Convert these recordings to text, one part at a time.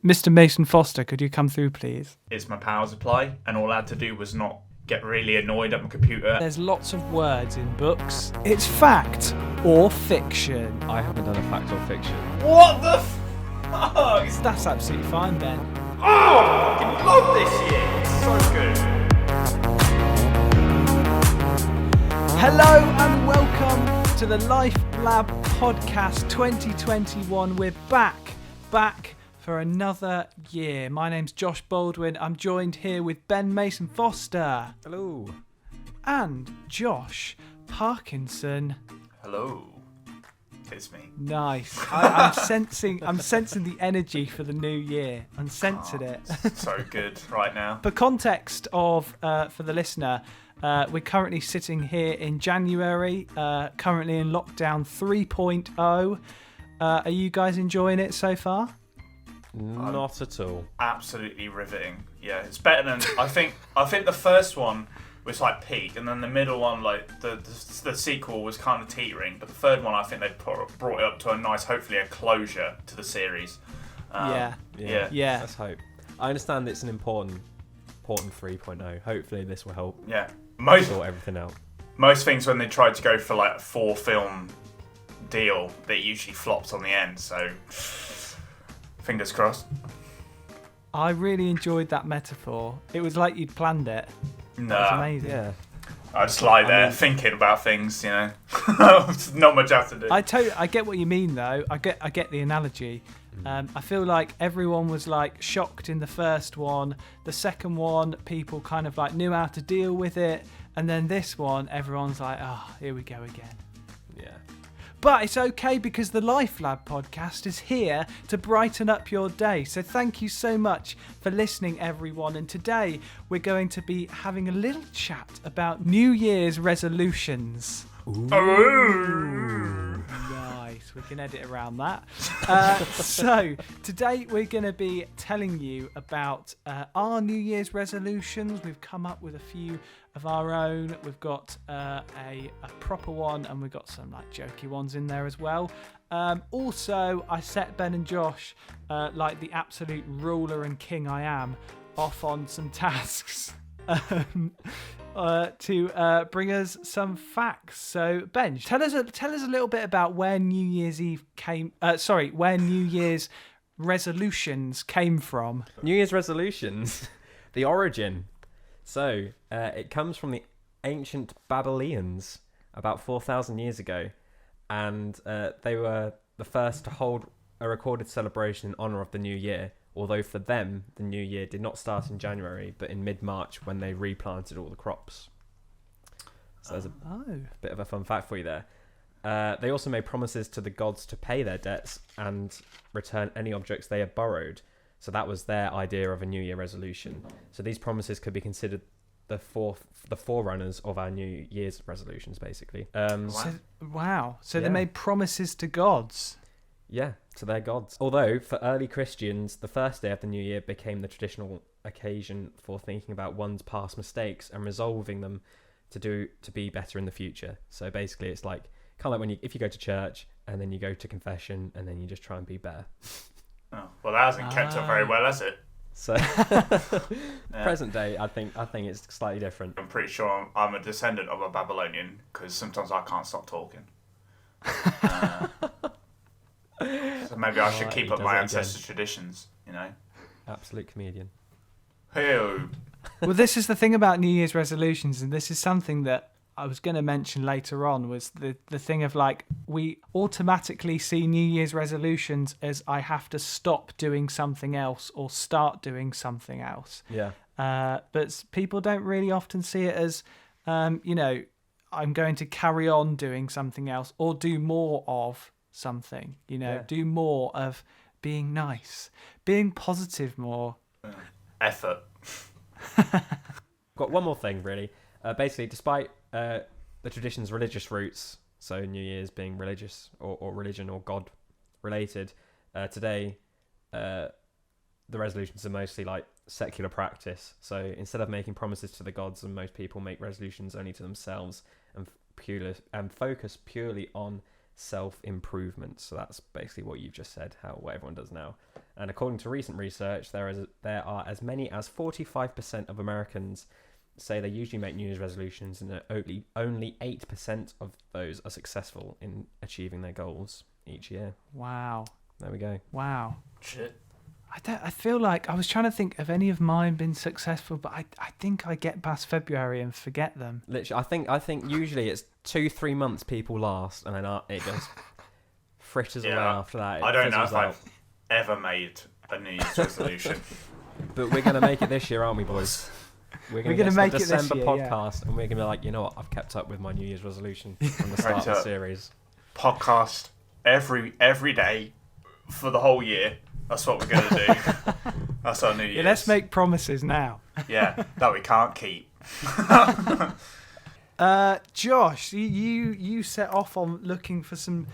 Mr. Mason Foster, could you come through, please? Is my power supply, and all I had to do was not get really annoyed at my computer. There's lots of words in books. It's fact or fiction. I haven't done a fact or fiction. What the fuck? That's absolutely fine, Ben. Oh, I fucking love this year. It's so good. Hello and welcome to the Life Lab Podcast 2021. We're back for another year. My name's Josh Baldwin. I'm joined here with Ben Mason Foster. Hello. And Josh Parkinson. Hello. It's me. Nice. I'm sensing the energy for the new year. I'm sensing it. So good right now. For context of for the listener, we're currently sitting here in January, currently in lockdown 3.0. Are you guys enjoying it so far? Not at all. Absolutely riveting. Yeah, it's better than I think the first one was like peak, and then the middle one, like the sequel, was kind of teetering. But the third one, I think they brought it up to a nice, hopefully a closure to the series. Yeah. Let's hope. I understand it's an important 3.0. Hopefully this will help. Yeah. Sort everything out. Most things when they tried to go for like a 4-film deal, they usually flopped on the end. So fingers crossed. I really enjoyed that metaphor. It was like you'd planned it. No. That was amazing. Yeah. I just lie there thinking about things, you know. Not much else to do. I get what you mean though. I get the analogy. I feel like everyone was like shocked in the first one. The second one, people kind of like knew how to deal with it, and then this one, everyone's like, "Oh, here we go again." Yeah. But it's okay because the Life Lab podcast is here to brighten up your day. So thank you so much for listening, everyone. And today we're going to be having a little chat about New Year's resolutions. Ooh. Nice. We can edit around that. So today we're going to be telling you about our New Year's resolutions. We've come up with a few of our own. We've got a proper one, and we've got some like jokey ones in there as well. Also, I set Ben and Josh, like the absolute ruler and king I am, off on some tasks to bring us some facts. So Ben, tell us a little bit about where New Year's Eve came. Where New Year's resolutions came from. New Year's resolutions, the origin. So it comes from the ancient Babylonians about 4,000 years ago, and they were the first to hold a recorded celebration in honor of the new year. Although for them, the new year did not start in January, but in mid-March when they replanted all the crops. So there's a bit of a fun fact for you there. They also made promises to the gods to pay their debts and return any objects they had borrowed. So that was their idea of a New Year resolution. So these promises could be considered the forerunners of our New Year's resolutions, basically. Wow. So they made promises to gods. Yeah, to their gods. Although, for early Christians, the first day of the New Year became the traditional occasion for thinking about one's past mistakes and resolving them to be better in the future. So basically, it's like kind of like if you go to church and then you go to confession and then you just try and be better. Oh, well, that hasn't kept up very well, has it? So, present day, I think it's slightly different. I'm pretty sure I'm a descendant of a Babylonian because sometimes I can't stop talking. So maybe I should keep up my ancestors' traditions, you know? Absolute comedian. Hey-o. Well, this is the thing about New Year's resolutions, and this is something that I was going to mention later on, was the thing of like, we automatically see New Year's resolutions as I have to stop doing something else or start doing something else. Yeah. But people don't really often see it as, I'm going to carry on doing something else or do more of something, do more of being nice, being positive more. Effort. Got one more thing, really. Basically, despite the tradition's religious roots, so New Year's being religious or religion or God related, today the resolutions are mostly like secular practice. So instead of making promises to the gods, and most people make resolutions only to themselves and focus purely on self-improvement. So that's basically what you've just said, what everyone does now. And according to recent research, there are as many as 45% of Americans say they usually make New Year's resolutions, and only 8% of those are successful in achieving their goals each year. Wow. There we go. Wow. Shit. I feel like I was trying to think, have any of mine been successful, but I think I get past February and forget them. Literally, I think usually it's 2-3 months people last, and then it just fritters away after that. I don't know if I've ever made a New Year's resolution. But we're going to make it this year, aren't we, boys? We're going to make it this December podcast, and we're going to be like, you know what? I've kept up with my New Year's resolution from the start of the series. Podcast every day for the whole year. That's what we're going to do. That's our New Year's. Yeah, let's make promises now. Yeah, that we can't keep. Josh, you set off on looking for some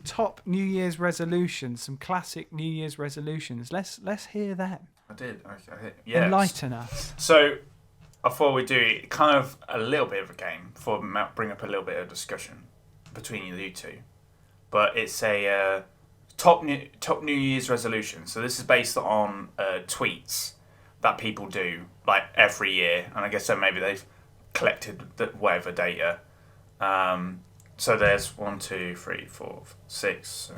top New Year's resolutions, some classic New Year's resolutions. Let's hear them. I did. Okay. Yeah. Enlighten us. So, I thought we'd do kind of a little bit of a game before we bring up a little bit of discussion between you two. But it's a top New Year's resolution. So this is based on tweets that people do like every year, and I guess so maybe they've collected whatever data. So there's 1, 2, 3, 4, 6.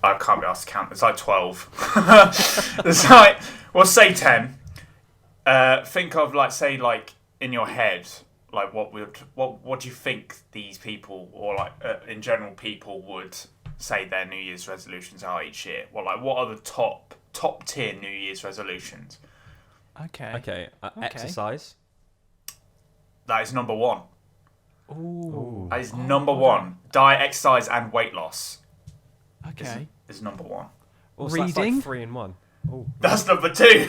I can't be asked to count. It's like 12. It's like, well, say 10. Think of say in your head, like what do you think these people or in general people would say their New Year's resolutions are each year? What are the top tier New Year's resolutions? Okay. Exercise. That is number 1. Ooh. That is number 1. Diet, exercise, and weight loss. Okay. Is number 1. Also, Reading. that's like 3 in 1. Ooh. That's number 2.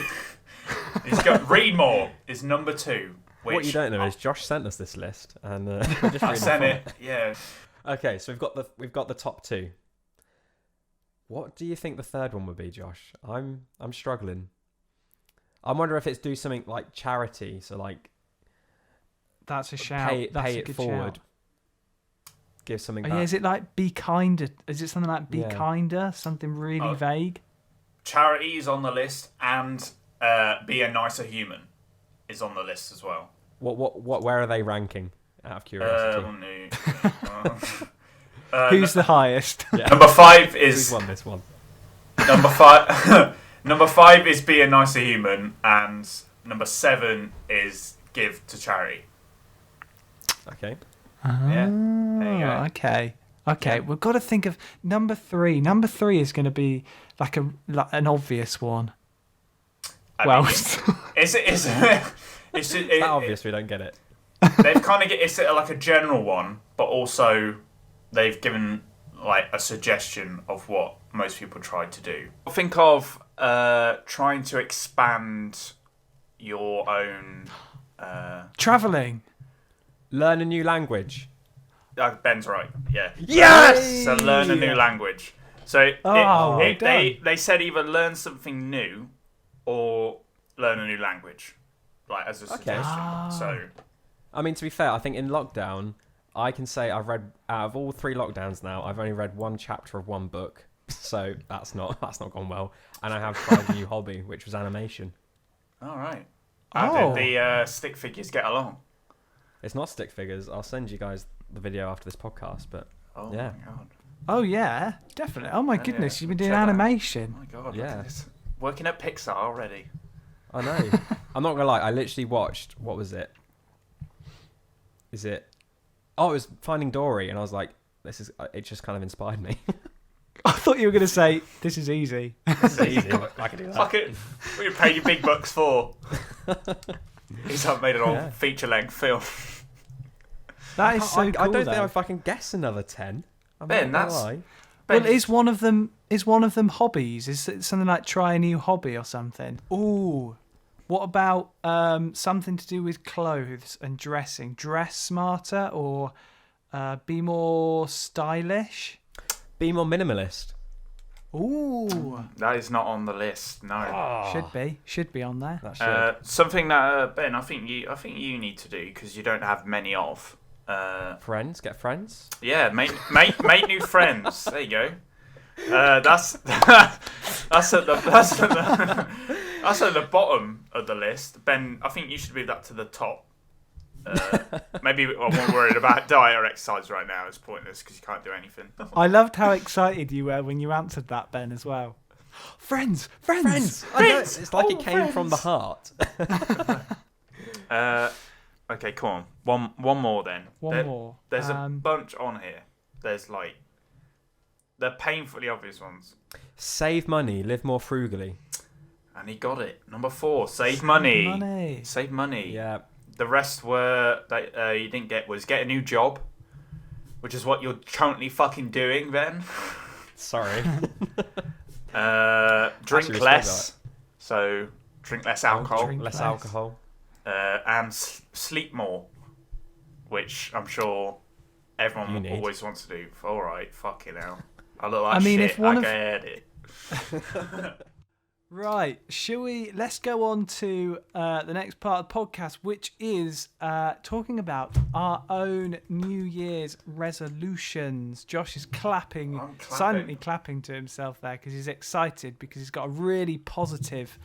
He's got read more. Is number 2. What you don't know is Josh sent us this list, and I sent it. Yeah. Okay, so we've got the top 2. What do you think the third one would be, Josh? I'm struggling. I wonder if it's do something like charity, so that's a shout. Pay That's a it good forward. Shout. Give something Oh, back. yeah, is it like be kinder? Is it something like be Yeah. kinder? Something really vague? Charity is on the list, and be a nicer human is on the list as well. Where are they ranking? Out of curiosity. Who's the highest? Yeah. Number 5 is Who's won this one? number 5. Number 5 is be a nicer human, and number 7 is give to charity. Okay. Yeah, there you go. Okay. Okay, we've got to think of number 3. Number 3 is going to be like an obvious one. It's That obvious we don't get it. They've kind of it's like a general one, but also they've given a suggestion of what most people try to do. Think of trying to expand your own Travelling. Learn a new language. Ben's right. Yeah. Yes! So learn a new language. So they said either learn something new or learn a new language, as a suggestion. So, I mean, to be fair, I think in lockdown, I can say I've read out of all 3 lockdowns now, I've only read 1 chapter of 1 book, so that's not gone well. And I have tried a new hobby, which was animation. all right. How did the stick figures get along? It's not stick figures. I'll send you guys the video after this podcast, but Oh yeah. my god. Oh, yeah, definitely. Oh, my goodness, you've been doing check that. animation. Oh my god. Yeah. Look at this. Working at Pixar already. I know. I'm not gonna lie. I literally watched. What was it? Is it? Oh, it was Finding Dory, and I was like, "This is." It just kind of inspired me. I thought you were going to say, this is easy. It's easy. I can do that. Fuck it. We paid you big bucks for. He's made an old feature-length film. That is so cool, I don't though. think I fucking guess another 10. Ben, that's. Well, is one of them hobbies? Is it something like try a new hobby or something? Ooh. What about something to do with clothes and dressing? Dress smarter or be more stylish? Be more minimalist. Ooh. That is not on the list. No. Oh, Should be on there. that should. Something that Ben, I think you need to do because you don't have many of. Friends, get friends. Yeah, make new friends. There you go. That's That's at the bottom of the list. Ben, I think you should move that to the top. Maybe I'm more worried about diet or exercise right now. It's pointless because you can't do anything. I loved how excited you were when you answered that, Ben, as well. Friends. I know, it's like it came from the heart. Okay, come on. One more then. One more. There's a bunch on here. There's like the painfully obvious ones. Save money, live more frugally. And he got it. Number 4, save money. Save money. Yeah. The rest were that you didn't get was get a new job, which is what you're currently fucking doing, Ben. Sorry. Drink less. So drink less alcohol. Less alcohol. And sleep more, which I'm sure everyone always wants to do. All right, fucking hell. I look like shit. If one get it. Right, let's go on to the next part of the podcast, which is talking about our own New Year's resolutions. Josh is silently clapping to himself there because he's excited because he's got a really positive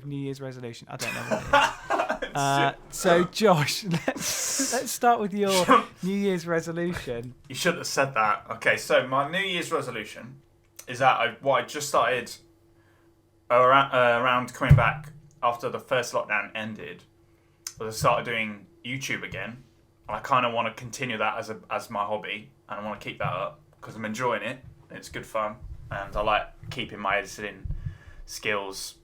New Year's resolution. I don't know what it is. So Josh, let's start with your New Year's resolution. You shouldn't have said that. Okay, so my New Year's resolution is that I just started around coming back after the first lockdown ended. I started doing YouTube again. I kind of want to continue that as my hobby, and I want to keep that up because I'm enjoying it. It's good fun, and I like keeping my editing skills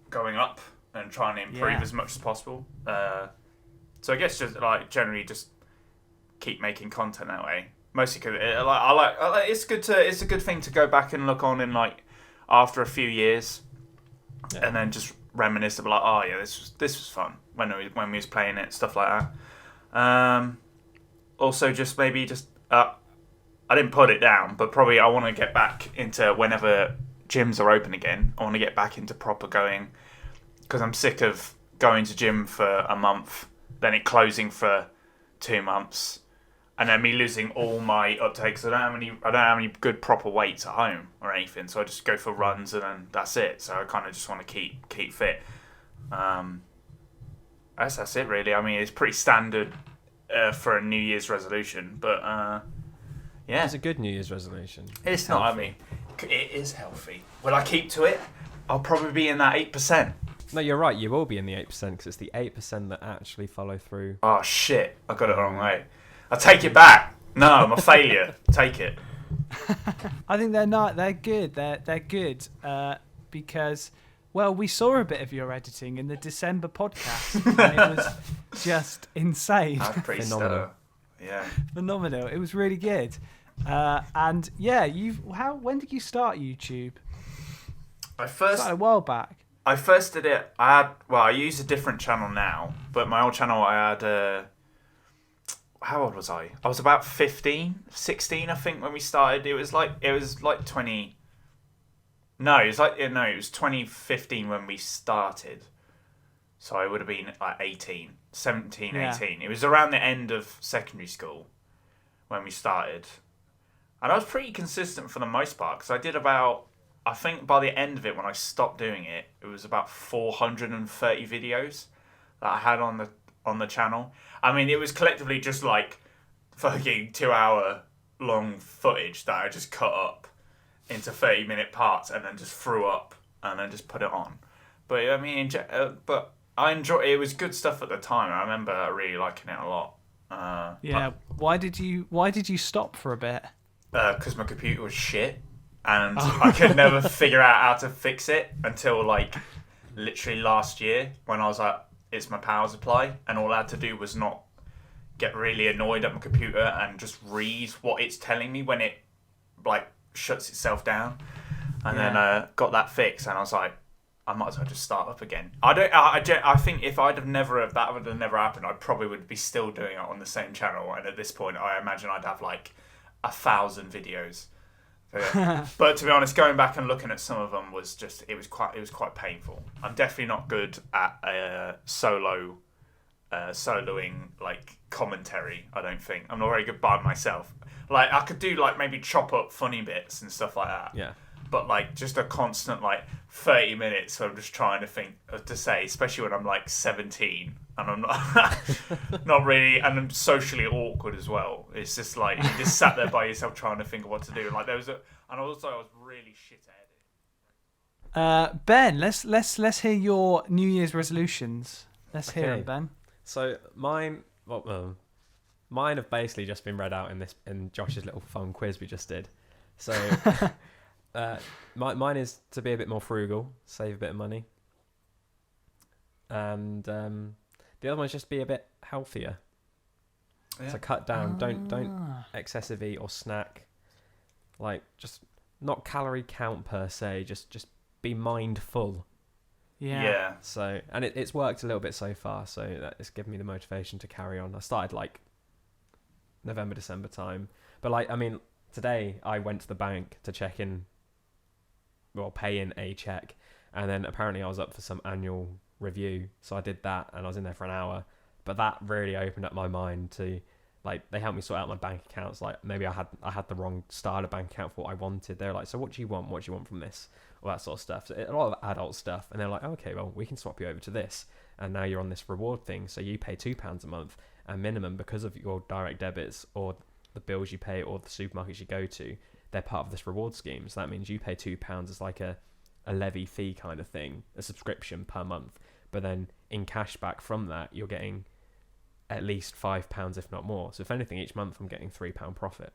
going up and trying to improve as much as possible. So I guess just like generally just keep making content that way. Mostly because it's a good thing to go back and look on in like after a few years, and then just reminisce about like, oh yeah, this was fun when we was playing it, stuff like that. Also, just maybe I didn't put it down, but probably I want to get back into whenever gyms are open again. I want to get back into proper going because I'm sick of going to gym for a month, then it closing for 2 months. And then me losing all my uptakes. I don't have any good proper weights at home or anything. So I just go for runs and then that's it. So I kind of just want to keep fit. That's it really. I mean, it's pretty standard for a New Year's resolution, but yeah, it's a good New Year's resolution. It's not. I mean, it is healthy. Will I keep to it? I'll probably be in that 8%. No, you're right. You will be in the 8% because it's the 8% that actually follow through. Oh shit! I got it the wrong way. I take it back. No, I'm a failure. Take it. I think they're not. They're good. They're good because, well, we saw a bit of your editing in the December podcast, and it was just insane. That's pretty stellar. Yeah. Phenomenal. It was really good. And yeah, when did you start YouTube? I started a while back. I first did it. I use a different channel now, but my old channel I had. How old was I? I was about 15, 16, I think, when we started. It was like 20. No, it was 2015 when we started. So I would have been like 18. It was around the end of secondary school when we started. And I was pretty consistent for the most part because I did about, I think by the end of it when I stopped doing it, it was about 430 videos that I had on the channel. I mean, it was collectively just like fucking 2-hour long footage that I just cut up into 30-minute parts and then just threw up and then just put it on. But I mean, but I enjoy it. It was good stuff at the time. I remember really liking it a lot. Why did you stop for a bit? Because my computer was shit and I could never figure out how to fix it until like literally last year when I was like, it's my power supply, and all I had to do was not get really annoyed at my computer and just read what it's telling me when it like shuts itself down, and then got that fixed, and I was like, I might as well just start up again. I think if that would have never happened, I probably would be still doing it on the same channel, and at this point, I imagine I'd have like 1,000 videos. But to be honest, going back and looking at some of them was quite painful. I'm definitely not good at soloing like commentary. I don't think I'm not very good by myself. Like I could do like maybe chop up funny bits and stuff like that. Yeah. but like just a constant like 30 minutes. So I'm just trying to think to say, especially when I'm like 17 and I'm not not really, and I'm socially awkward as well. It's just like you just sat there by yourself trying to think of what to do. Like there was and also I was really shit at it. Ben, let's hear your New Year's resolutions. Let's hear them, Ben. So mine have basically just been read out in Josh's little fun quiz we just did. So mine is to be a bit more frugal, save a bit of money, and the other one is just be a bit healthier. Yeah. So cut down, don't excessive eat or snack, like just not calorie count per se, just be mindful. Yeah. So, and it's worked a little bit so far, so it's given me the motivation to carry on. I started like November, December time, but like, I mean, today I went to the bank to check in, well, pay in a check, and then apparently I was up for some annual review, so I did that, and I was in there for an hour. But that really opened up my mind to, like, they helped me sort out my bank accounts. Like, maybe I had the wrong style of bank account for what I wanted. They're like, so what do you want? What do you want from this? All that sort of stuff. So a lot of adult stuff. And they're like, okay, well, we can swap you over to this. And now you're on this reward thing. So you pay £2 a month and minimum because of your direct debits or the bills you pay or the supermarkets you go to. They're part of this reward scheme. So that means you pay £2 as like a levy fee kind of thing, a subscription per month. But then in cash back from that, you're getting at least £5, if not more. So if anything, each month I'm getting £3 profit.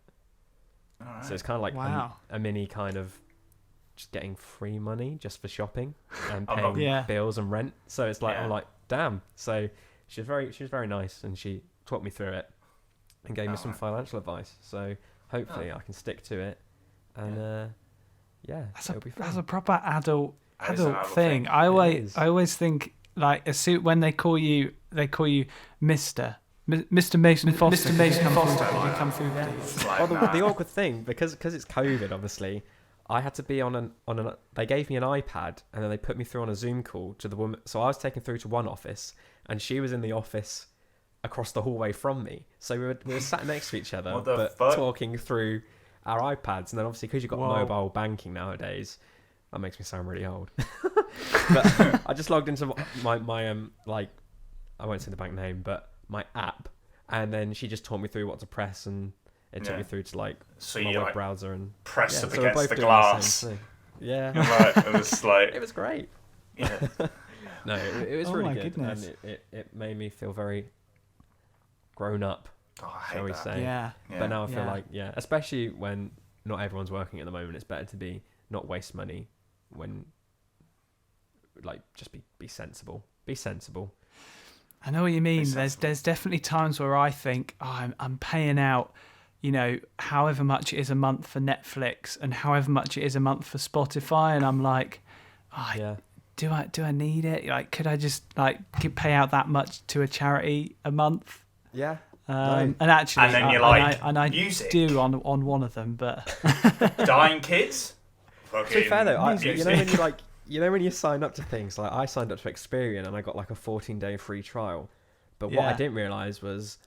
Right. So it's kind of like a mini kind of just getting free money just for shopping and paying bills and rent. So it's like, I'm like, damn. So she was very nice, and she talked me through it and gave me some financial advice. So hopefully I can stick to it. And it'll be fun. That's a proper adult thing. I always think, like, when they call you Mr. Mason Foster. Mr. Mason Foster. You come through there. The awkward thing, because it's COVID, obviously, I had to be on they gave me an iPad, and then they put me through on a Zoom call to the woman. So I was taken through to one office, and she was in the office across the hallway from me. So we were sat next to each other, but talking through our iPads. And then obviously, because you've got mobile banking nowadays, that makes me sound really old. But I just logged into my like, I won't say the bank name, but my app, and then she just taught me through what to press, and it took me through to like my web browser and press up against the glass. Yeah, right. It was like it was great. Yeah. No, it was really good, goodness. And it made me feel very grown up, shall we say? Yeah. But now I feel like especially when not everyone's working at the moment, it's better to not waste money when, like, just be sensible. Be sensible. I know what you mean. There's definitely times where I think, I'm paying out, however much it is a month for Netflix and however much it is a month for Spotify, and I'm like, do I need it? Like, could I just pay out that much to a charity a month? Yeah. And actually, and then I use it. do on one of them, but dying kids. To be fair though, when you sign up to things, like I signed up to Experian and I got like a 14-day free trial. But what I didn't realise was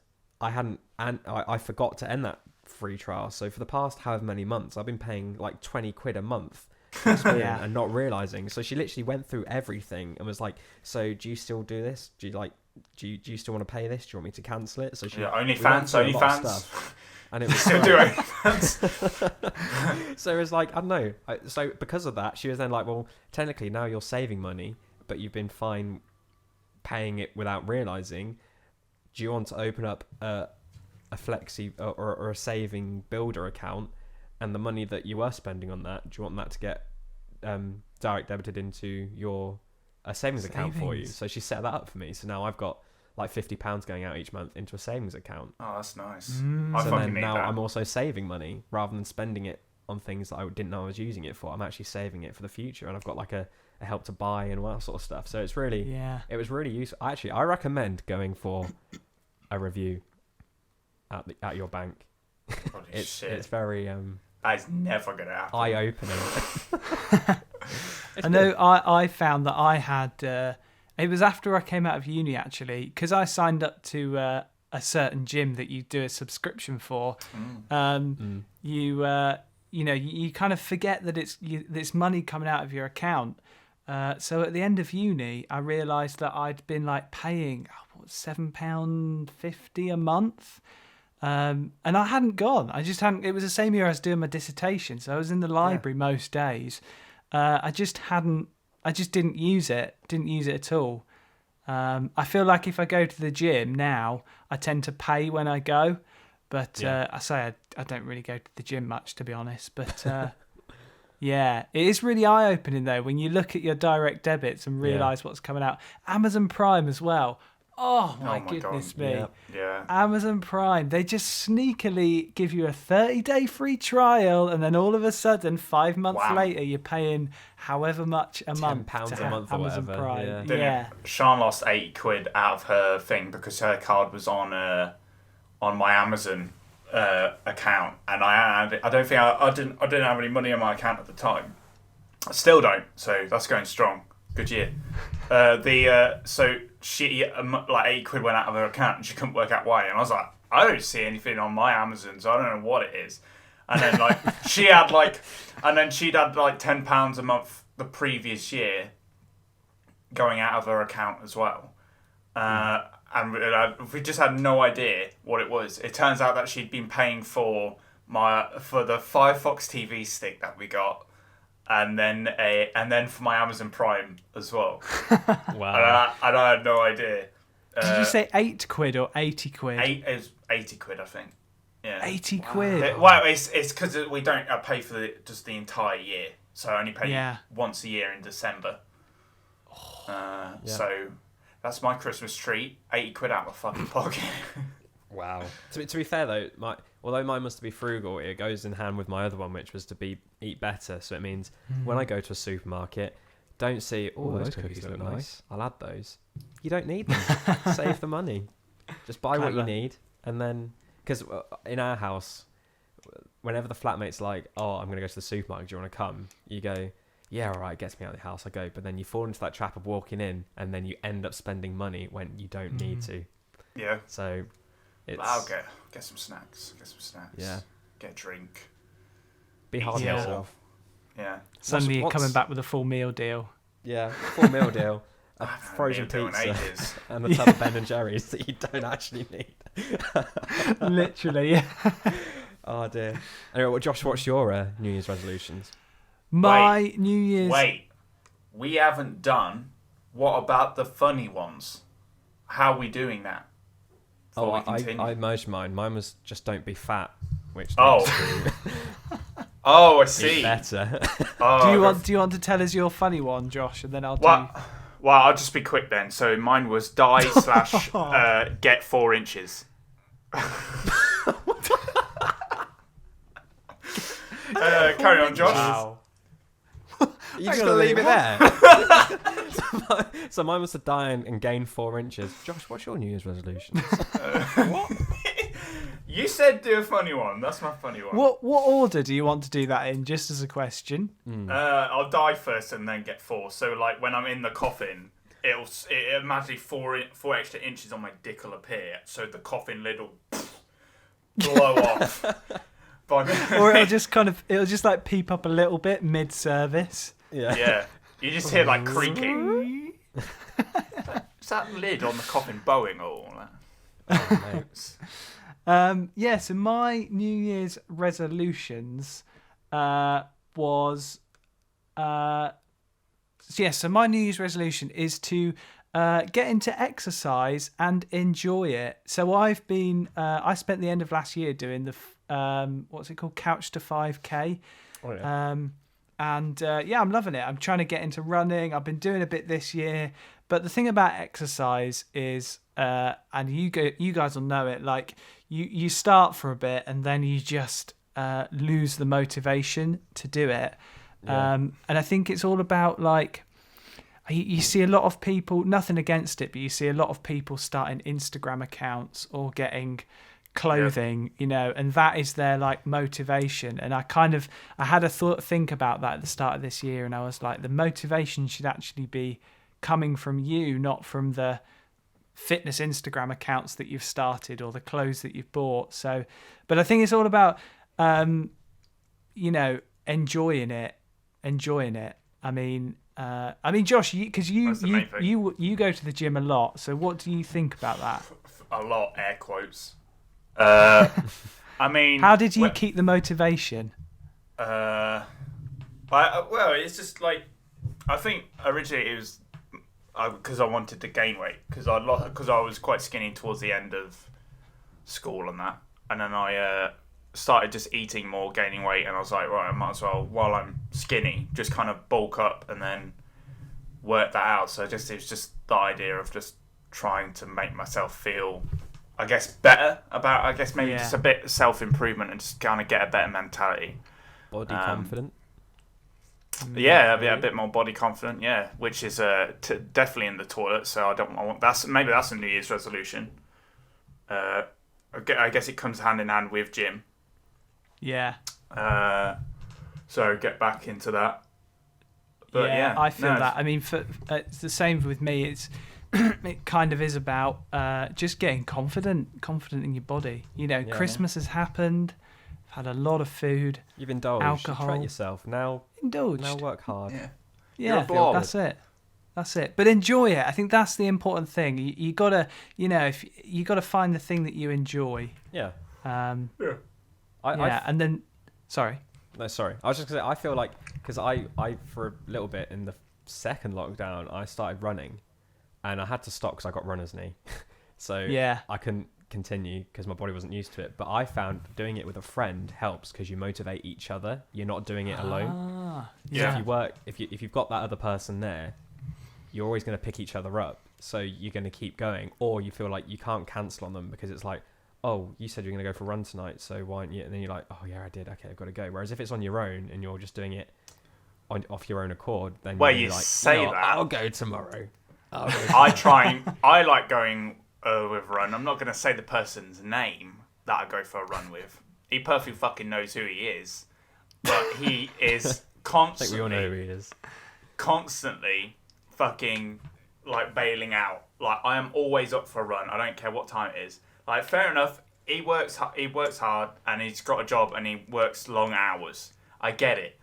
I forgot to end that free trial. So for the past however many months, I've been paying like 20 quid a month for Experian and not realising. So she literally went through everything and was like, so do you still do this? Do you still want to pay this? Do you want me to cancel it? So she OnlyFans. And it was still do OnlyFans. So it was like, I don't know. So because of that, she was then like, well, technically now you're saving money, but you've been fine paying it without realising. Do you want to open up a flexi or a saving builder account, and the money that you are spending on that, do you want that to get direct debited into your savings account for you? So she set that up for me. So now I've got like £50 going out each month into a savings account. Oh, that's nice. So then now I'm also saving money rather than spending it on things that I didn't know I was using it for. I'm actually saving it for the future, and I've got like a help to buy and all that sort of stuff. So it's really, it was really useful. Actually, I recommend going for a review at your bank. It's very that is never gonna happen. Eye-opening. I know. I found that I had. It was after I came out of uni, actually, because I signed up to a certain gym that you do a subscription for. You you kind of forget that it's money coming out of your account. So at the end of uni, I realised that I'd been like paying £7.50 a month. And I hadn't gone. I just hadn't. It was the same year I was doing my dissertation, so I was in the library most days. I just didn't use it. Didn't use it at all. I feel like if I go to the gym now, I tend to pay when I go. But I don't really go to the gym much, to be honest. But yeah, it is really eye-opening though when you look at your direct debits and realise what's coming out. Amazon Prime as well. Oh my goodness God. me. Yeah. Amazon Prime, they just sneakily give you a 30-day free trial, and then all of a sudden, 5 months later, you're paying however much a month £10 to a month or Amazon whatever. Prime. Yeah. Sean lost £80 out of her thing because her card was on my Amazon account, and I didn't have any money on my account at the time. I still don't, so that's going strong. Good year. So she like £80 went out of her account, and she couldn't work out why. And I was like, I don't see anything on my Amazon, so I don't know what it is. And then like she'd had like £10 a month the previous year going out of her account as well. And we just had no idea what it was. It turns out that she'd been paying for the Firefox TV stick that we got. And then for my Amazon Prime as well. Wow. And I had no idea. Did you say £8 or £80? It was £80, I think. Yeah. £80. Well, it's because we don't pay for just the entire year, so I only pay once a year in December. So that's my Christmas treat. £80 out of my fucking pocket. Wow. To be fair though, although mine was to be frugal, it goes in hand with my other one, which was to eat better. So it means when I go to a supermarket, don't see, those cookies look nice. I'll add those. You don't need them. Save the money. Just buy what you need, and then because in our house, whenever the flatmate's like, "Oh, I'm going to go to the supermarket. Do you want to come?" You go, "Yeah, all right." Gets me out of the house. I go, but then you fall into that trap of walking in, and then you end up spending money when you don't need to. Yeah. So. I'll get some snacks. Yeah. Get a drink. Be hard on yourself. Yeah. Suddenly you're coming back with a full meal deal. Yeah, full meal deal. A frozen pizza and a tub of Ben and Jerry's that you don't actually need. Literally, yeah. Oh dear. Anyway, well, Josh, what's your New Year's resolutions? New Year's... Wait, we haven't done... What about the funny ones? How are we doing that? I merged mine. Mine was just don't be fat, which I see. Better. Do you want to tell us your funny one, Josh, and then I'll do. Well, I'll just be quick then. So mine was die / get 4 inches. Carry on, Josh. Wow. You just gonna leave it there? So mine was to die and gain 4 inches. Josh, what's your New Year's resolution? What? You said do a funny one. That's my funny one. What order do you want to do that in? Just as a question. I'll die first and then get 4. So like when I'm in the coffin, it'll magically 4 extra inches on my dick will appear. So the coffin lid will blow off. Or it'll just like peep up a little bit mid-service. Yeah. You just hear like creaking. Is that lid on the coffin bowing or all that? So my New Year's resolutions was so my New Year's resolution is to get into exercise and enjoy it. So I've been I spent the end of last year doing the what's it called, Couch to 5K. Oh, yeah. And I'm loving it. I'm trying to get into running. I've been doing a bit this year, but the thing about exercise is, and you guys will know it. Like you start for a bit, and then you just lose the motivation to do it. Yeah. And I think it's all about like you see a lot of people. Nothing against it, but you see a lot of people starting Instagram accounts or getting clothing, and that is their like motivation. And I had a think about that at the start of this year, and I was like, the motivation should actually be coming from you, not from the fitness Instagram accounts that you've started or the clothes that you've bought. So, but I think it's all about enjoying it. I mean, Josh, because you go to the gym a lot. So what do you think about that? A lot, air quotes. I mean, how did you keep the motivation? Well, it's just like, I think originally it was because I wanted to gain weight because I was quite skinny towards the end of school and that, and then I started just eating more, gaining weight, and I was like, right, I might as well, while I'm skinny, just kind of bulk up and then work that out. So it was just the idea of just trying to make myself feel, I guess, better about, maybe just a bit self-improvement and just kind of get a better mentality. Body confident. Yeah, a bit more body confident. Yeah, which is definitely in the toilet. So that's a New Year's resolution. I guess it comes hand in hand with gym. Yeah. So get back into that. But I feel that. I mean, it's the same with me. It kind of is about just getting confident in your body. Christmas has happened. I've had a lot of food. You've indulged. Alcohol. You treat yourself. Now work hard. Yeah. That's it. But enjoy it. I think that's the important thing. You gotta, you gotta find the thing that you enjoy. Yeah. And then, sorry. No, sorry. I was just gonna say, I feel like, because I for a little bit in the second lockdown, I started running, and I had to stop because I got runner's knee. So I couldn't continue because my body wasn't used to it. But I found doing it with a friend helps because you motivate each other. You're not doing it alone. Yeah. So if you've got that other person there, you're always going to pick each other up. So you're going to keep going, or you feel like you can't cancel on them because it's like, oh, you said you're going to go for a run tonight, so why aren't you? And then you're like, oh yeah, I did. Okay, I've got to go. Whereas if it's on your own and you're just doing it off your own accord, then you're like, say that. I'll go tomorrow. I like going with run. I'm not going to say the person's name that I go for a run with. He perfectly fucking knows who he is, but he is constantly. I think we all know who he is. Constantly fucking like bailing out. Like, I am always up for a run. I don't care what time it is. Like, fair enough. He works hard and he's got a job and he works long hours. I get it.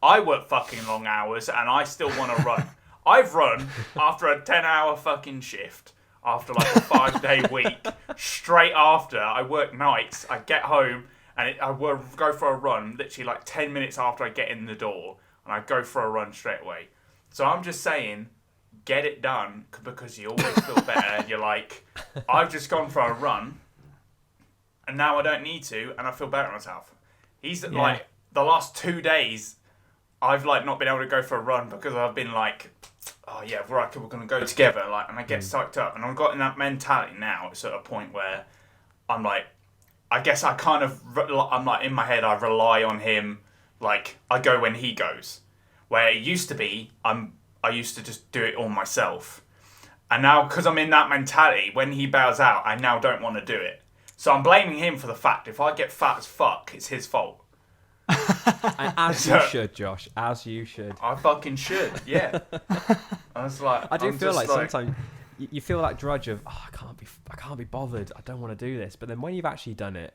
I work fucking long hours and I still want to run. I've run after a 10-hour fucking shift, after like a 5-day week. Straight after, I work nights, I get home, and I will go for a run literally like 10 minutes after I get in the door, and I go for a run straight away. So I'm just saying, get it done, because you always feel better. You're like, I've just gone for a run, and now I don't need to, and I feel better myself. He's like, the last 2 days, I've like not been able to go for a run because I've been like, oh yeah, right, we're going to go together, like, and I get psyched up, and I've got in that mentality now. It's at a point where I'm like, I guess I kind of, I'm like, in my head, I rely on him, like, I go when he goes. Where it used to be, I used to just do it all myself. And now, because I'm in that mentality, when he bows out, I now don't want to do it. So I'm blaming him for the fact if I get fat as fuck, it's his fault. And as you should, Josh. As you should. I fucking should, yeah. I was like, I do feel like sometimes you feel that drudge of, oh, I can't be bothered. I don't want to do this. But then when you've actually done it,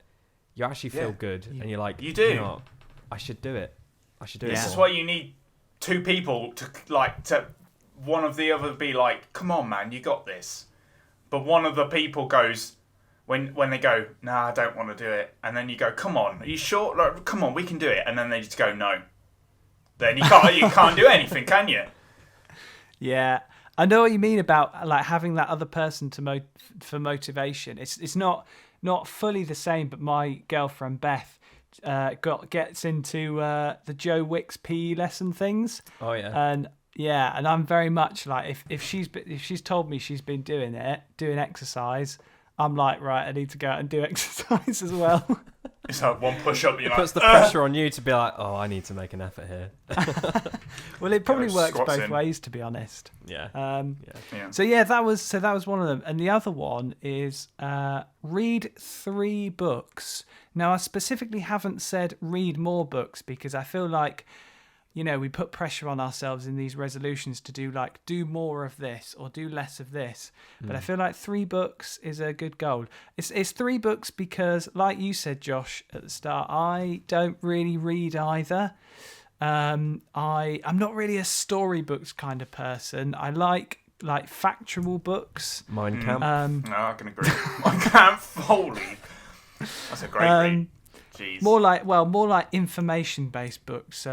you actually feel good, and you're like, you do. You know what? I should do it. I should do it. This is why you need two people to one of the other be like, come on, man, you got this. But one of the people goes, when they go, nah, I don't want to do it. And then you go, come on, are you sure? Like, come on, we can do it. And then they just go, no. Then you can't do anything, can you? Yeah. I know what you mean about like having that other person for motivation. It's not fully the same, but my girlfriend Beth gets into the Joe Wicks PE lesson things. Oh yeah. And I'm very much like if she's told me she's been doing exercise, I'm like, right, I need to go out and do exercise as well. It's like one push up. It puts the pressure on you to be like, oh, I need to make an effort here. Well, it probably works both ways, to be honest. Yeah. So yeah, that was one of them, and the other one is read 3 books. Now, I specifically haven't said read more books because I feel like we put pressure on ourselves in these resolutions to do more of this or do less of this. But I feel like 3 books is a good goal. It's 3 books because, like you said, Josh, at the start, I don't really read either. I'm not really a storybooks kind of person. I like factual books. Mein Kampf. No, I can agree. Mein Kampf, holy. That's a great read. Jeez. More like information-based books. So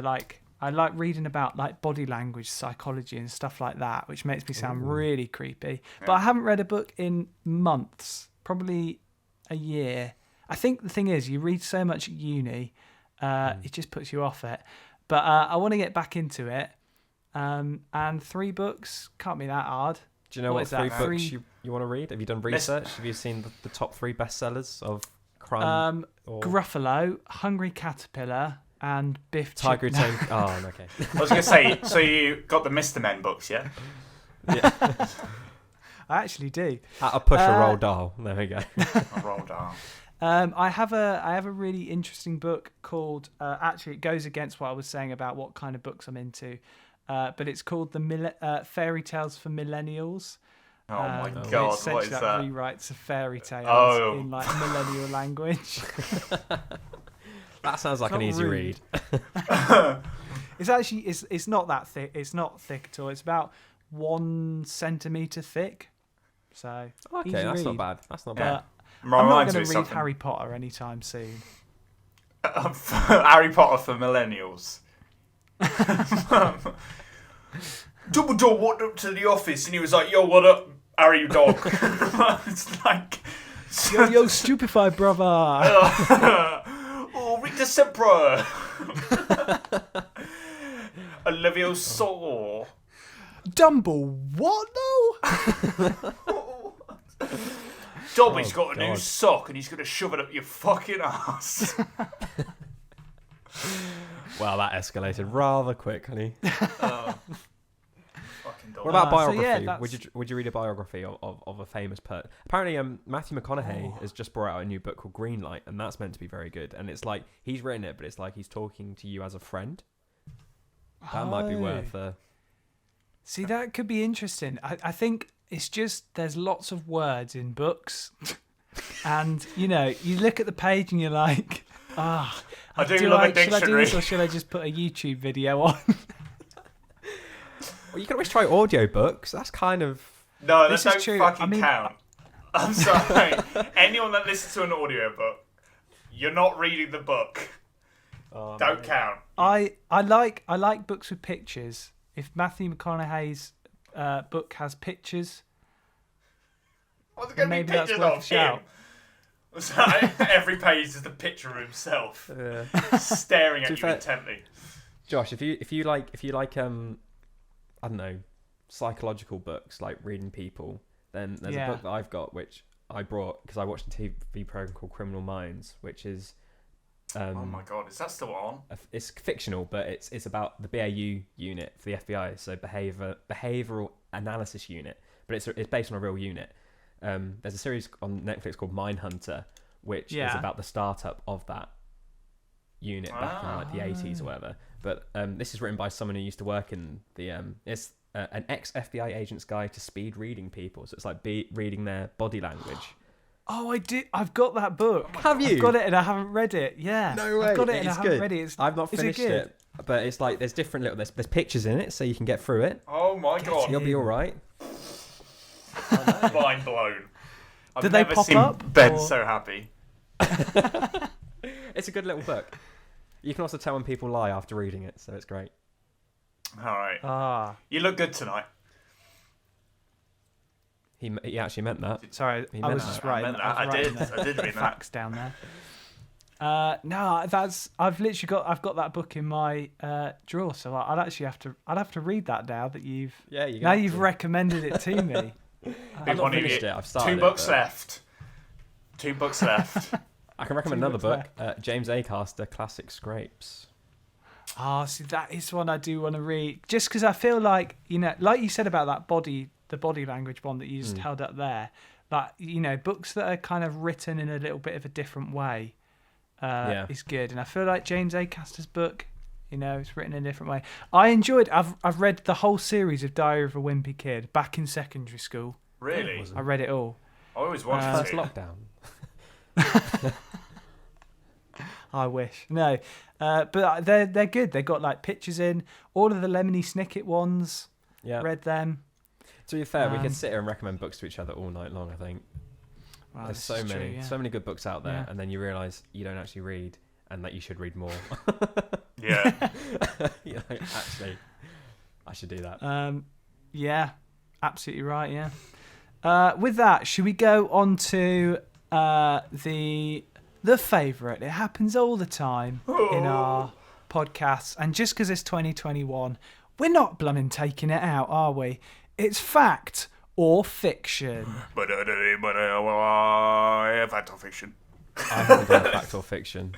I like reading about body language, psychology, and stuff like that, which makes me sound really creepy. Yeah. But I haven't read a book in months, probably a year. I think the thing is, you read so much at uni, it just puts you off it. But I want to get back into it. And 3 books can't be that hard. Do you know what 3 books you want to read? Have you done research? Have you seen the top 3 bestsellers of crime? Gruffalo, Hungry Caterpillar, and Biff Tiger Tank. Oh, okay. I was going to say, so you got the Mr. Men books, yeah? Yeah. I actually do. At a push a roll doll. There we go. A roll doll. I have a really interesting book called. Actually, it goes against what I was saying about what kind of books I'm into, but it's called the Fairy Tales for Millennials. Oh my God! What is that? Rewrites of fairy tales in millennial language. That sounds like an easy read. It's actually it's not that thick. It's not thick at all. It's about 1 centimeter thick. So okay, that's not bad. That's not bad. I'm not going to read Harry Potter anytime soon. Harry Potter for millennials. Dumbledore walked up to the office and he was like, "Yo, what up, Harry, you dog?" It's like, yo, stupefied brother. Oh, Rita Sempra. Olivia Saw. Dumble, what though? Dobby's got a new sock and he's going to shove it up your fucking ass. Well, that escalated rather quickly. What about biography? Would you read a biography of a famous person? Apparently, Matthew McConaughey has just brought out a new book called Greenlight, and that's meant to be very good. And it's like he's written it, but it's like he's talking to you as a friend. That might be worth a... See, that could be interesting. I think it's just there's lots of words in books, and you look at the page and you're like, I do love a dictionary. Should I do this or should I just put a YouTube video on? Well, you can always try audiobooks. That's kind of... No, that don't fucking count. I'm sorry. Anyone that listens to an audiobook, you're not reading the book. Don't count. I like books with pictures. If Matthew McConaughey's book has pictures, what's going to be pictures of him? So every page is the picture of himself, staring at you intently. Josh, if you like I don't know, psychological books, like reading people, then there's a book that I've got which I brought because I watched a TV program called Criminal Minds, which is oh my God, is that still on? It's fictional, but it's about the BAU unit for the FBI, so behavioral analysis unit, but it's based on a real unit. There's a series on Netflix called Mindhunter, which is about the startup of that unit back in the 80s or whatever. But this is written by someone who used to work in the it's an ex-FBI agent's guide to speed reading people, so it's like reading their body language. Oh, I did. I've got that book. Have you? I've got it and I haven't read it. Yeah. No way. I've got it and it's I haven't good. read it. I've not finished it, but it's like there's different there's pictures in it, so you can get through it. Oh my God. You'll be all right. Mind blown. Did they pop up? Ben so happy. It's a good little book. You can also tell when people lie after reading it, so it's great. All right. You look good tonight. He actually meant that. Sorry, I was just writing. I did read that. Facts down there. No, I've got that book in my drawer, so I'd have to read that now that you've recommended it to me. I've not finished it. I've started 2 books left. 2 books left. I can recommend another book, James Acaster, Classic Scrapes. See, that is one I do want to read, just because I feel like like you said about the body language one that you just held up there, like books that are kind of written in a little bit of a different way is good, and I feel like James Acaster's book You know, it's written in a different way. I've read the whole series of Diary of a Wimpy Kid back in secondary school. Really? I read it all. I always wanted First to. lockdown. I wish. No, but they're good. They got like pictures in all of the Lemony Snicket ones. Yeah. Read them. To be fair, we could sit here and recommend books to each other all night long. I think Wow, there's this so is many, true, yeah. so many good books out there, Yeah. and then you realise you don't actually read, and that you should read more. Yeah. You're like, actually, I should do that. Yeah, absolutely right. Yeah. With that, should we go on to the favourite? It happens all the time in our podcasts, and just because it's 2021, we're not blooming taking it out, are we? It's fact or fiction. Fact or fiction. I haven't done fact or fiction.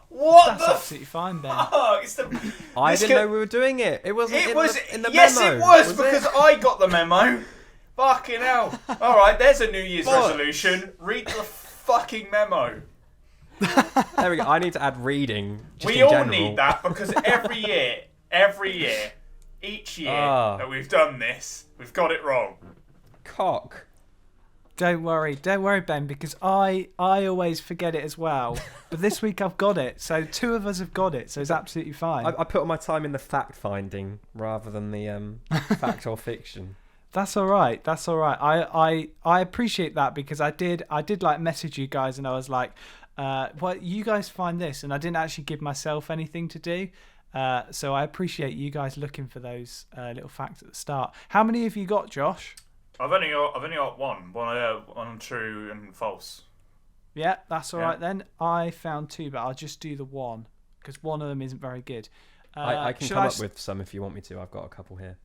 What That's the absolutely fine, Ben. fuck? It's the... I This didn't could- know we were doing it. It wasn't in the yes, memo. it was, it? because I got the memo. Fucking hell. All right, there's a New Year's What? resolution. Read the fucking memo. There we go. I need to add reading. Just We in all general. need that because every year, each year that we've done this, we've got it wrong. Cock. Don't worry, Ben, because I always forget it as well. But this week I've got it, so two of us have got it, so it's absolutely fine. I put all my time in the fact finding rather than the fact or fiction. That's all right. That's all right. I appreciate that because I did like message you guys and I was like, well, you guys find this, and I didn't actually give myself anything to do. So I appreciate you guys looking for those little facts at the start. How many have you got, Josh? I've only got one true and false. Yeah, that's all Yeah. right then. I found two, but I'll just do the one because one of them isn't very good. I can should come I up with some if you want me to. I've got a couple here.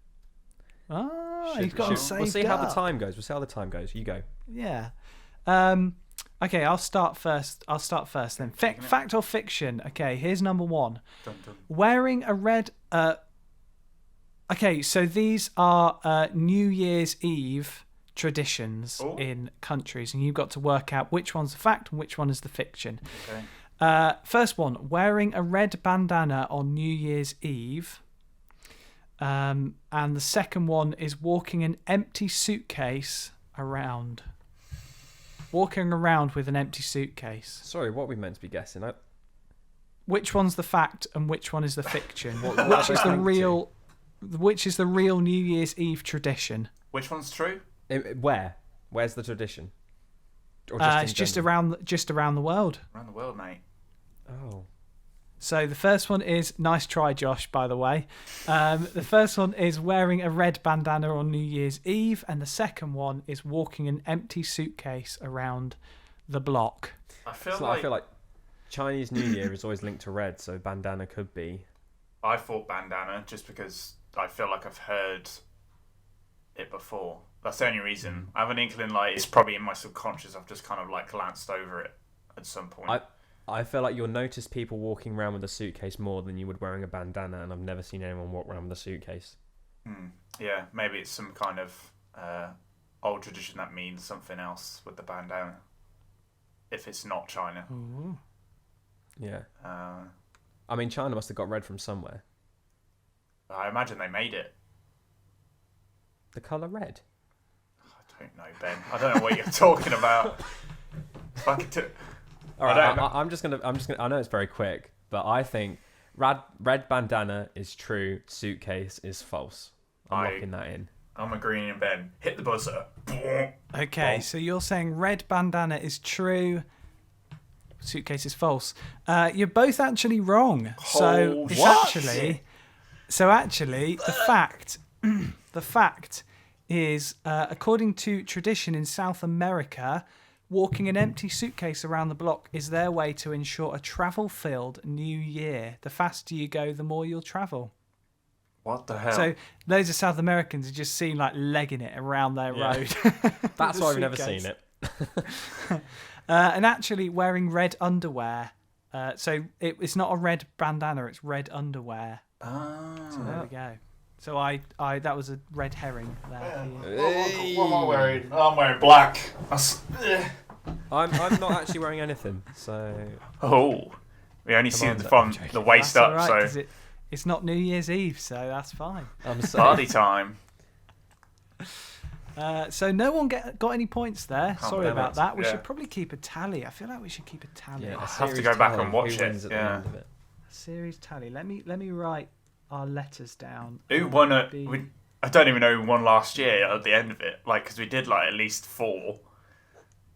He's got them saved We'll see how the up. time goes. We'll see how the time goes. You go. Yeah. Okay, I'll start first then. Fact or fiction? Okay, here's number one. Dun, dun. Wearing a red... Okay, so these are New Year's Eve traditions Oh. in countries, and you've got to work out which one's the fact and which one is the fiction. Okay. First one, wearing a red bandana on New Year's Eve. And the second one is walking an empty suitcase around. Walking around with an empty suitcase. Sorry, what are we meant to be guessing? Which one's the fact and which one is the fiction? What Which is the linked to? real? Which is the real New Year's Eve tradition? Which one's true? Where? Where's the tradition? Or It's in just general? around the world. Around the world, mate. Oh. So the first one is nice try, Josh. By the way, the first one is wearing a red bandana on New Year's Eve, and the second one is walking an empty suitcase around the block. I feel I feel like Chinese New Year is always linked to red, so bandana could be. I thought bandana just because I feel like I've heard it before. That's the only reason. I have an inkling like it's probably in my subconscious. I've just kind of like glanced over it at some point. I feel like you'll notice people walking around with a suitcase more than you would wearing a bandana, and I've never seen anyone walk around with a suitcase. Yeah, maybe it's some kind of old tradition that means something else with the bandana. If it's not China. Ooh. Yeah. I mean, China must have got red from somewhere. I imagine they made it. The colour red. I don't know, Ben. I don't know what you're talking about. All right, I'm just gonna. I know it's very quick, but I think red bandana is true. Suitcase is false. I'm locking that in. I'm agreeing with Ben. Hit the buzzer. Okay, so you're saying red bandana is true. Suitcase is false. You're both actually wrong. So Oh, it's what? actually the fact is according to tradition in South America, walking an empty suitcase around the block is their way to ensure a travel-filled new year. The faster you go, the more you'll travel. What the hell? So loads of South Americans are just seen like legging it around their road. That's The why I've never suitcase. seen it. And actually wearing red underwear. So it's not a red bandana, it's red underwear. So there we go. So I that was a red herring there. for you. What am I wearing? Oh, I'm wearing black. I'm not actually wearing anything, so Oh. We only see on, the I'm from joking. the waist That's up, all right, 'cause so... It's not New Year's Eve, so that's fine. I'm Party safe. time. So no one got any points there. Oh, Sorry damn about it. that. We Yeah. should probably keep a tally. I feel like we should keep a tally. Yeah, I'll a have to series go back tally, and watch who it, wins at the yeah. end of it. Series tally. Let me write our letters down. Who won B. I don't even know who won last year at the end of it. Like, because we did like at least 4.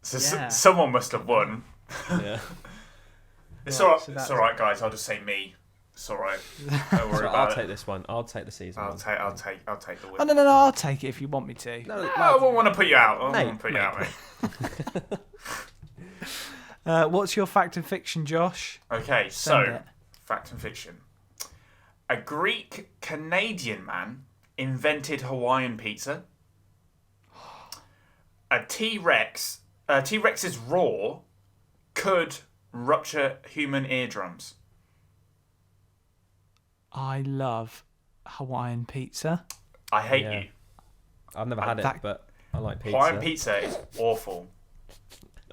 So Yeah. someone must have won. Yeah. It's Right, alright. so It's that's- alright, guys. I'll just say me. It's alright. Don't worry So I'll about take it. this one. I'll take the season I'll one. take the win. Oh no, I'll take it if you want me to. No, I won't want to put you out. I won't Mate, want to put you out, mate. What's your fact and fiction, Josh? Okay, Send so it. fact and fiction. A Greek Canadian man invented Hawaiian pizza. A T-Rex's roar could rupture human eardrums. I love Hawaiian pizza. I hate Yeah. you. I've never had it, that- but I like pizza. Hawaiian pizza is awful.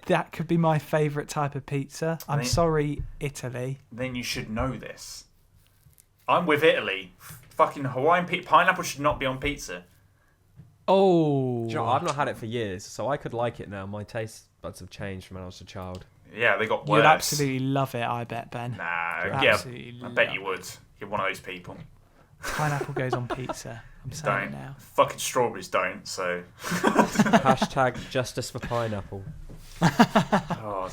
That could be my favourite type of pizza. I'm Right. sorry, Italy. Then you should know this. I'm with Italy. Fucking Hawaiian pineapple should not be on pizza. Oh, Do you know, I've not had it for years, so I could like it now. My taste buds have changed from when I was a child. Yeah, they got worse. you'd absolutely love it, I bet, Ben. Nah, You'd yeah, absolutely I bet love you would. You're one of those people. Pineapple goes on pizza. I'm saying it Don't. now. Fucking strawberries don't, so. Hashtag justice for pineapple. Oh,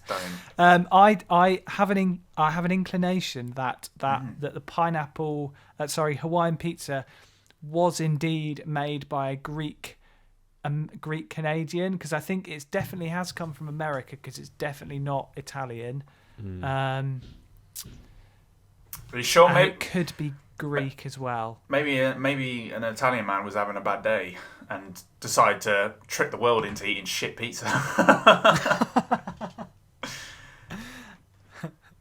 don't. I have an inclination that the pineapple, Hawaiian pizza, was indeed made by a Greek Canadian, because I think it definitely has come from America, because it's definitely not Italian. Are you sure? And Maybe, it could be Greek as well. maybe an Italian man was having a bad day and decided to trick the world into eating shit pizza.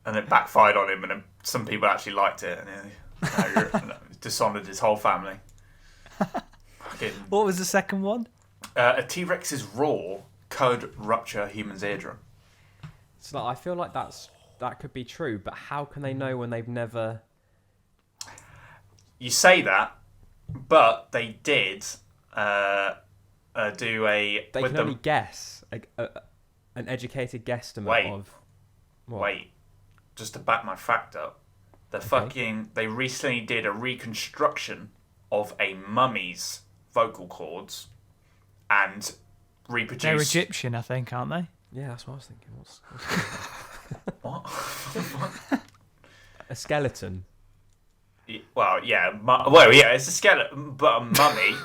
And it backfired on him, and then some people actually liked it, and he dishonoured his whole family. Fucking, What was the second one? a T-Rex's roar could rupture a human's eardrum. So I feel like that could be true, but how can they know when they've never? You say that, but they did do a. They with can only guess an educated guesstimate Wait. of. What? Wait, just to back my fact up, they recently did a reconstruction of a mummy's vocal cords and reproduced. They're Egyptian, I think, aren't they? Yeah, that's what I was thinking. What's What? a skeleton? Well, yeah, it's a skeleton, but a mummy.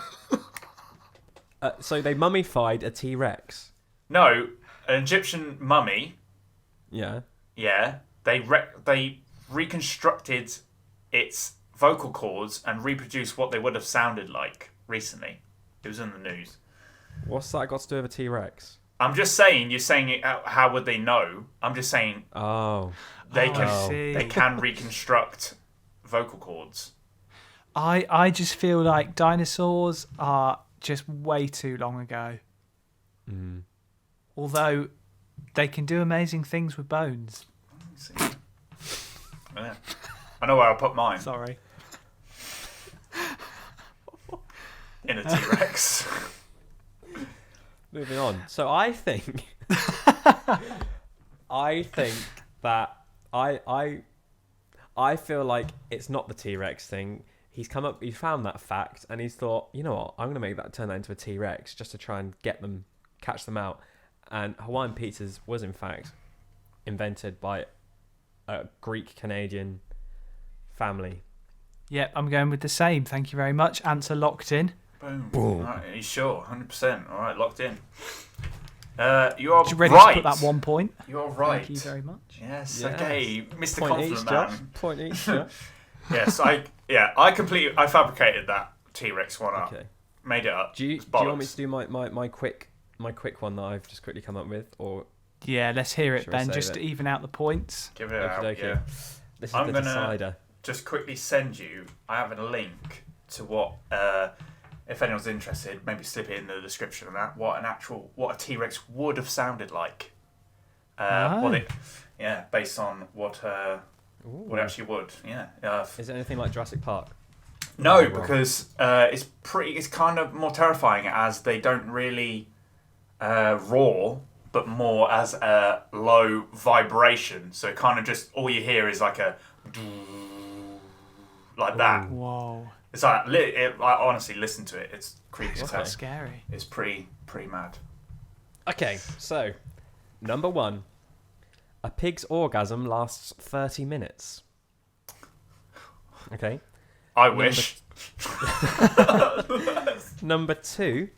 So they mummified a T-Rex. No, an Egyptian mummy. Yeah. Yeah, they reconstructed its vocal cords and reproduced what they would have sounded like recently. It was in the news. What's that got to do with a T-Rex? I'm just saying. You're saying it. How would they know? I'm just saying Oh. they Oh, can. I see. They can reconstruct vocal cords. I just feel like dinosaurs are just way too long ago. Mm. Although they can do amazing things with bones. Yeah. I know where I'll put mine. Sorry. In a T-Rex. Moving on. So I think, that I feel like it's not the T-Rex thing. He found that fact, and he's thought, you know what, I'm going to turn that into a T-Rex just to try and catch them out. And Hawaiian pizzas was in fact invented by a Greek Canadian family. Yep, I'm going with the same. Thank you very much. Answer locked in. Boom. Boom. All right, are you sure? 100%. All right, locked in. You are You ready right. to put that 1 point? You're right. Thank you very much. Yes. Yes. Okay, Mr. Point Confident each, Man. Josh. Point each, Josh. Yes, I fabricated that T-Rex one up. Okay. Made it up. Do you It's want me bollocks. to do my quick one that I've just quickly come up with, or Yeah, let's hear it, Shall we Ben, save just it? to even out the points. Give it out. Okey-dokey. Yeah. this is I'm the gonna- decider? Just quickly send you. I have a link to what. If anyone's interested, maybe slip it in the description of that. What a T-Rex would have sounded like. Oh. Based on what Would actually would. Yeah. Is it anything like Jurassic Park? No, because it's kind of more terrifying as they don't really roar, but more as a low vibration. So kind of just all you hear is like a like that. Whoa. It's like I honestly listen to it. It's creepy. It's as quite hell. scary. It's pretty mad. Okay, so number 1. A pig's orgasm lasts 30 minutes. Okay. I wish. Number 2.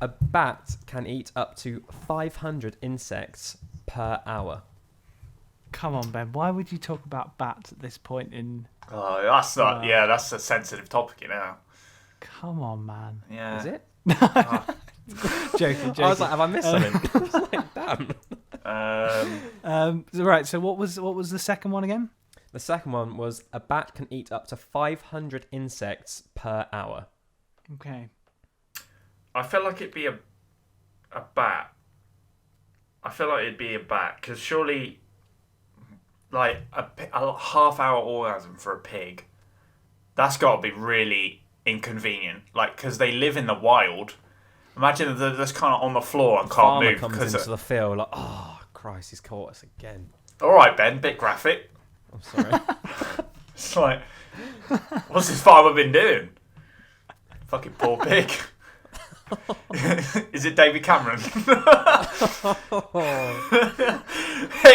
A bat can eat up to 500 insects per hour. Come on, Ben. Why would you talk about bats at this point in... Oh, that's not. Yeah, that's a sensitive topic, you know. Come on, man. Yeah. Is it? Joking. I was like, have I missed something? I was like, damn. Right, so what was the second one again? The second one was a bat can eat up to 500 insects per hour. Okay. I feel like it'd be a bat. I feel like it'd be a bat because surely, like a half-hour orgasm for a pig, that's got to be really inconvenient. Like because they live in the wild. Imagine they're just kind of on the floor and can't Farmer move. comes into the field like, oh Christ, he's caught us again. All right, Ben, bit graphic. I'm sorry. It's like, what's this farmer been doing? Fucking poor pig. Is it David Cameron? Hey,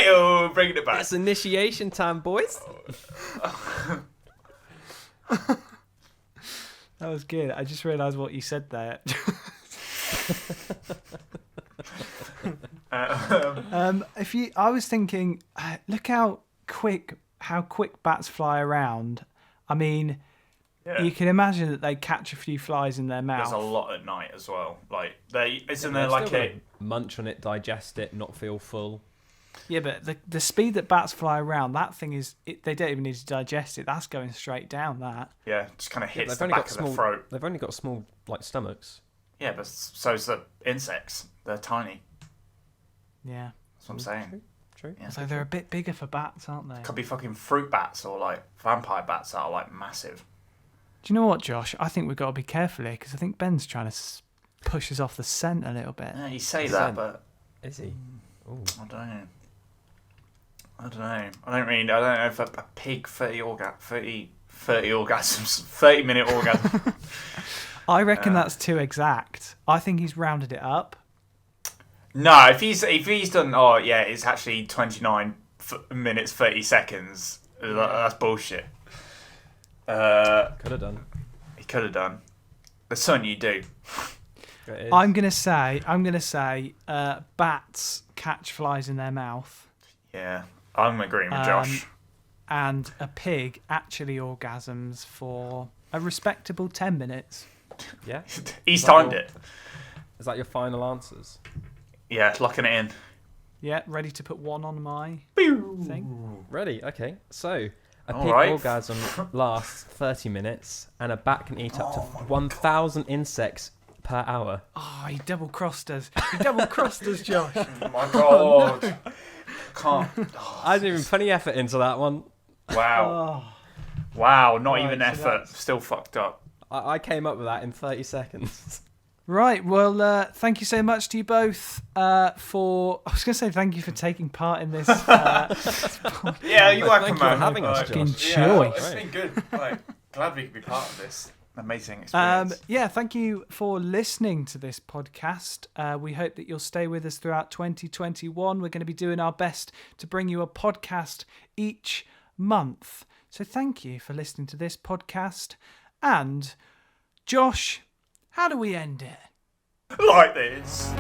oh, bringing it back. It's initiation time, boys. That was good. I just realised what you said there. I was thinking, look how quick bats fly around. I mean, Yeah. you can imagine that they catch a few flies in their mouth. There's a lot at night as well. Like isn't there They're like still a gonna munch on it, digest it, not feel full. Yeah, but the speed that bats fly around, that thing is, they don't even need to digest it. That's going straight down. That. just kind of hits They've the only back got of small. the throat. They've only got small like stomachs. Yeah, but so's the insects. They're tiny. Yeah. That's what I'm saying. True. Yeah. So they're a bit bigger for bats, aren't they? Could be fucking fruit bats or like vampire bats that are like massive. Do you know what, Josh? I think we've got to be careful here because I think Ben's trying to push us off the scent a little bit. Yeah, you say Scent. that, but Is he? Ooh. I don't know. I don't know if a pig 30 orgasms, 30-minute orgasm. I reckon that's too exact. I think he's rounded it up. No, if he's done, it's actually 29 minutes 30 seconds. That's bullshit. Could have done. He could have done. There's something you do. It is. I'm gonna say, bats catch flies in their mouth. Yeah, I'm agreeing with Josh. And a pig actually orgasms for a respectable 10 minutes. Yeah. He's timed it. Is that your final answers? Yeah, locking it in. Yeah, ready to put one on my thing. Ready? Okay. So, a All pig right. orgasm lasts 30 minutes, and a bat can eat up to 1,000 insects per hour. Oh, he double crossed us. He double crossed us, Josh. Oh my god. No. Can't. I didn't even put any effort into that one. Wow. Oh, Wow, not Right, even so effort. that's- Still fucked up. I came up with that in 30 seconds. right. Well, thank you so much to you both for. I was going to say thank you for taking part in this. Yeah, you're welcome, Thank you for man. having us, Fucking Josh. choice. It's been good. Like, glad we could be part of this amazing experience. Yeah, thank you for listening to this podcast. We hope that you'll stay with us throughout 2021. We're going to be doing our best to bring you a podcast each month. So thank you for listening to this podcast. And, Josh, how do we end it? Like this.